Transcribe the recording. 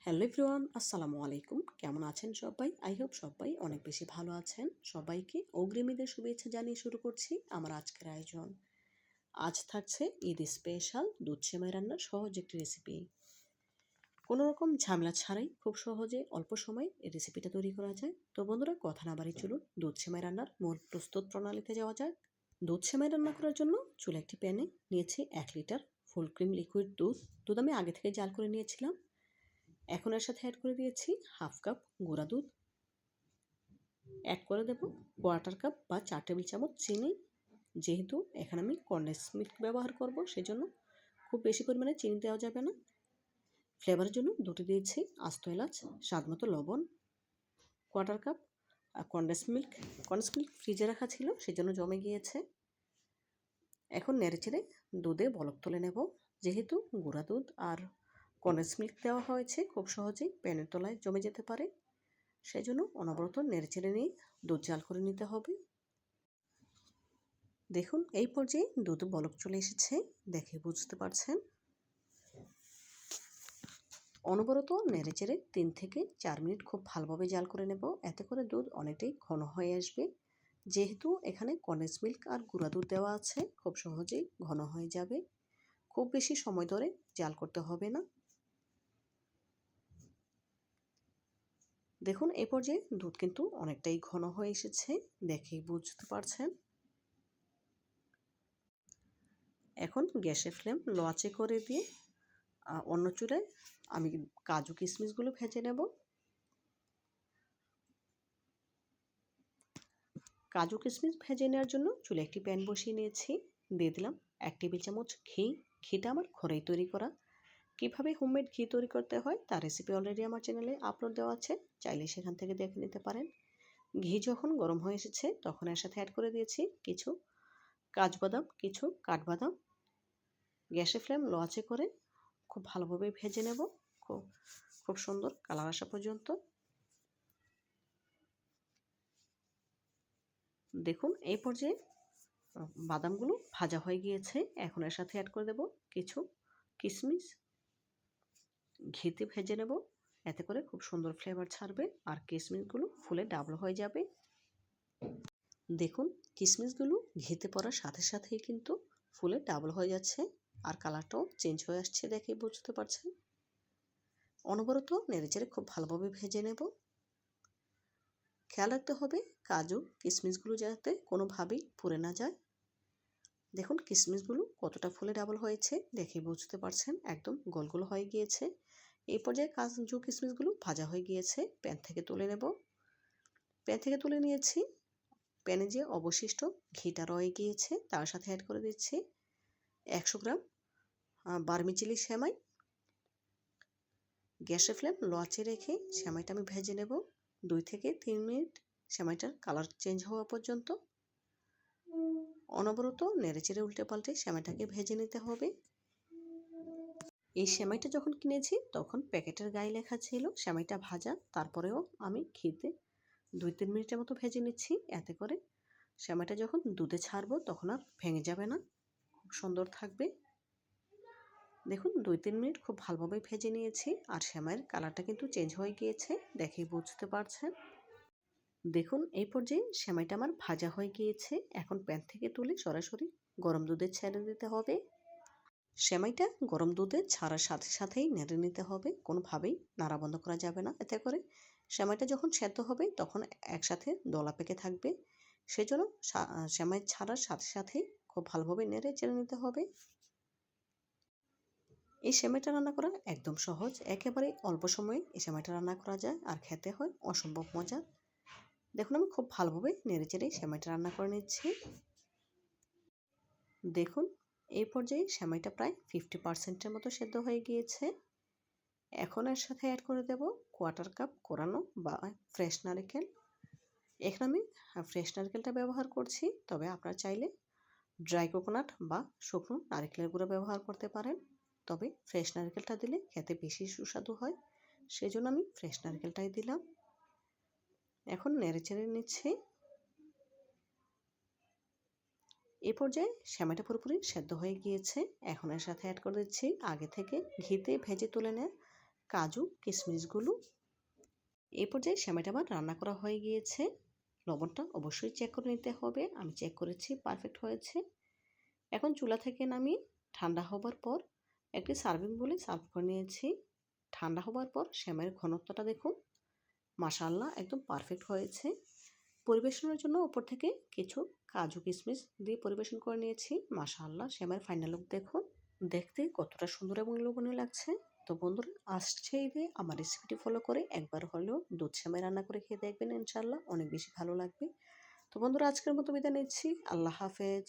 Hello everyone, আসসালামু আলাইকুম। কেমন আছেন সবাই? আই হোপ সবাই অনেক বেশি ভালো আছেন। সবাইকে অগ্রিমীদের শুভেচ্ছা জানিয়ে শুরু করছি আমার আজকের আয়োজন। আজ থাকছে ঈদ স্পেশাল দুধ সেমাই রান্নার সহজ একটি রেসিপি। কোনো রকম ঝামেলা ছাড়াই খুব সহজে অল্প সময়ে এই রেসিপিটা তৈরি করা যায়। তো বন্ধুরা, কথা না বাড়িয়ে চলুন দুধ সেমাই রান্নার মূল প্রস্তুত প্রণালীতে যাওয়া যাক। দুধ সেমাই রান্না করার জন্য চুলা একটি প্যানে নিয়েছি 1 লিটার ফুল ক্রিম লিকুইড দুধ। দুধ আমি আগে থেকে জাল করে নিয়েছিলাম। এখন এর সাথে অ্যাড করে দিয়েছি হাফ কাপ গুঁড়া দুধ, অ্যাড করে দেব কোয়ার্টার কাপ বা 4 টেবিল চামচ চিনি। যেহেতু এখানে আমি কনডেন্স মিল্ক ব্যবহার করব, সেজন্য খুব বেশি পরিমাণে চিনি দেওয়া যাবে না। ফ্লেভারের জন্য দুটো দিয়েছি আস্ত এলাচ, স্বাদ মতো লবণ, quarter cup condense milk. Condense milk ফ্রিজে রাখা ছিল, সেজন্য জমে গিয়েছে। এখন নেড়েচেড়ে দুধে বলক তুলে নেব। যেহেতু গুঁড়া দুধ আর কনডেন্স মিল্ক দেওয়া হয়েছে, খুব সহজেই প্যানের তলায় জমে যেতে পারে, সেজন্য অনবরত নেড়েচেড়ে নিয়ে দুধ জাল করে নিতে হবে। দেখুন, এই পর্যায়ে দুধ বলক চলে এসেছে, দেখে বুঝতে পারছেন। অনবরত নেড়েচেড়ে 3 থেকে 4 মিনিট খুব ভালোভাবে জাল করে নেব। এতে করে দুধ অনেকটাই ঘন হয়ে আসবে। যেহেতু এখানে কনডেন্স মিল্ক আর গুঁড়া দুধ দেওয়া আছে, খুব সহজেই ঘন হয়ে যাবে। খুব বেশি সময় ধরে জাল করতে হবে না। দেখুন, এই পর্যায়ে দুধ কিন্তু অনেকটাই ঘন হয়ে এসেছে, দেখেই বুঝতে পারছেন। এখন গ্যাসের ফ্লেম লো আঁচে করে দিয়ে অন্য চুলায় আমি কাজু কিশমিশগুলো ভেজে নেব। কাজু কিশমিশ ভেজে নেওয়ার জন্য চুলায় একটি প্যান বসিয়ে নিয়েছি। দিয়ে দিলাম 1 টেবিল চামচ ঘি। ঘিটা আমার ঘরেই তৈরি করা। কীভাবে হোমমেড ঘি তৈরি করতে হয় তার রেসিপি অলরেডি আমার চ্যানেলে আপলোড দেওয়া আছে, চাইলে সেখান থেকে দেখে নিতে পারেন। ঘি যখন গরম হয়ে এসেছে, তখন এর সাথে অ্যাড করে দিয়েছি কিছু কাজু বাদাম, কিছু কাঠবাদাম। গ্যাসের ফ্লেম লো আঁচে করে খুব ভালোভাবে ভেজে নেব, খুব সুন্দর কালার আসা পর্যন্ত। দেখুন, এই পর্যায়ে বাদামগুলো ভাজা হয়ে গিয়েছে। এখন এর সাথে অ্যাড করে দেব কিছু কিশমিশ। ঘিতে ভেজে নেব, এতে করে খুব সুন্দর ফ্লেভার ছাড়বে আর কিশমিশগুলো ফুলে ডাবল হয়ে যাবে। দেখুন, কিশমিশগুলো ঘিতে পড়ার সাথে সাথেই কিন্তু ফুলে ডাবল হয়ে যাচ্ছে আর কালারটাও চেঞ্জ হয়ে আসছে, দেখেই বুঝতে পারছেন। অনবরত নেড়েচেড়ে খুব ভালোভাবে ভেজে নেব। খেয়াল রাখতে হবে কাজু কিশমিশগুলো যাতে কোনোভাবেই পুড়ে না যায়। দেখুন, কিশমিশগুলো কতটা ফুলে ডাবল হয়েছে, দেখে বুঝতে পারছেন, একদম গোল গোল হয়ে গিয়েছে। এই পর্যায়ে কাজু কিশমিশগুলো ভাজা হয়ে গিয়েছে, প্যান থেকে তুলে নেব। প্যান থেকে তুলে নিয়েছি। প্যানে যে অবশিষ্ট ঘিটা রয়ে গিয়েছে, তার সাথে অ্যাড করে দিচ্ছি 100 গ্রাম বার্মিচেলি সেমাই। গ্যাসের ফ্লেম লো আঁচে রেখে সেমাইটা আমি ভেজে নেব 2 থেকে 3 মিনিট, সেমাইটার কালার চেঞ্জ হওয়া পর্যন্ত। অনবরত নেড়েচেড়ে উল্টে পাল্টে সেমাইটাকে ভেজে নিতে হবে। এই সেমাইটা যখন কিনেছি তখন প্যাকেটের গায়ে লেখা ছিল সেমাইটা ভাজা, তারপরেও আমি ঘিতে 2-3 মিনিটের মতো ভেজে নিচ্ছি। এতে করে সেমাইটা যখন দুধে ছাড়বো তখন আর ভেঙে যাবে না, খুব সুন্দর থাকবে। দেখুন, 2-3 মিনিট খুব ভালোভাবে ভেজে নিয়েছি আর সেমাইয়ের কালারটা কিন্তু চেঞ্জ হয়ে গিয়েছে, দেখেই বুঝতে পারছেন। দেখুন, এই পর্যায়ে সেমাইটা আমার ভাজা হয়ে গিয়েছে। এখন প্যান থেকে তুলে সরাসরি গরম দুধে ছেড়ে দিতে হবে। সেমাইটা গরম দুধে ছাড়ার সাথে সাথেই নেড়ে নিতে হবে, কোনোভাবেই নাড়া বন্ধ করা যাবে না। এতে করে সেমাইটা যখন সেদ্ধ হবে তখন একসাথে দলা পেকে থাকবে, সেজন্য সেমাই ছাড়ার সাথে সাথেই খুব ভালোভাবে নেড়ে চেড়ে নিতে হবে। এই সেমাইটা রান্না করা একদম সহজ, একেবারে অল্প সময়ে এই সেমাইটা রান্না করা যায় আর খেতে হয় অসম্ভব মজা। দেখুন, আমি খুব ভালোভাবে নেড়েচেড়ে সেমাইটা রান্না করে নিচ্ছি। দেখুন, এই পর্যায়ে সেমাইটা প্রায় 50% মতো সেদ্ধ হয়ে গিয়েছে। এখন এর সাথে অ্যাড করে দেব কোয়ার্টার কাপ কোরানো বা ফ্রেশ নারকেল। এখানে আমি ফ্রেশ নারকেলটা ব্যবহার করছি, তবে আপনারা চাইলে ড্রাই কোকোনাট বা শুকনো নারকেলের গুঁড়ো ব্যবহার করতে পারেন। তবে ফ্রেশ নারকেলটা দিলে খেতে বেশি সুস্বাদু হয়, সেজন্য আমি ফ্রেশ নারকেলটাই দিলাম। এখন নেড়েচেড়ে নিচ্ছি। এই পর্যায়ে সেমাইটা পুরোপুরি সেদ্ধ হয়ে গিয়েছে। এখন এর সাথে অ্যাড করে দিচ্ছি আগে থেকে ঘিতে ভেজে তুলে নেওয়া কাজু কিশমিশগুলো। এই পর্যায়ে সেমাইটা আমার রান্না করা হয়ে গিয়েছে। লবণটা অবশ্যই চেক করে নিতে হবে। আমি চেক করেছি, পারফেক্ট হয়েছে। এখন চুলা থেকে নামিয়ে ঠান্ডা হবার পর একটি সার্ভিং বলে সার্ভ করে নিয়েছি। ঠান্ডা হবার পর সেমাইয়ের ঘনত্বটা দেখুন, মাশাআল্লাহ একদম পারফেক্ট হয়েছে। পরিবেশনের জন্য উপর থেকে কিছু কাজু কিশমিশ দিয়ে পরিবেশন করে নিয়েছি। মাশাআল্লাহ সেমাইয়ের ফাইনাল লুক দেখুন, দেখতে কতটা সুন্দর এবং লোভনীয় লাগছে। তো বন্ধুরা, আসছে ঈদে আমার রেসিপিটি ফলো করে একবার হলেও দুধ সেমাই রান্না করে খেয়ে দেখবেন, ইনশাআল্লাহ অনেক বেশি ভালো লাগবে। তো বন্ধুরা, আজকের মতো বিদায় নিচ্ছি। আল্লাহ হাফেজ।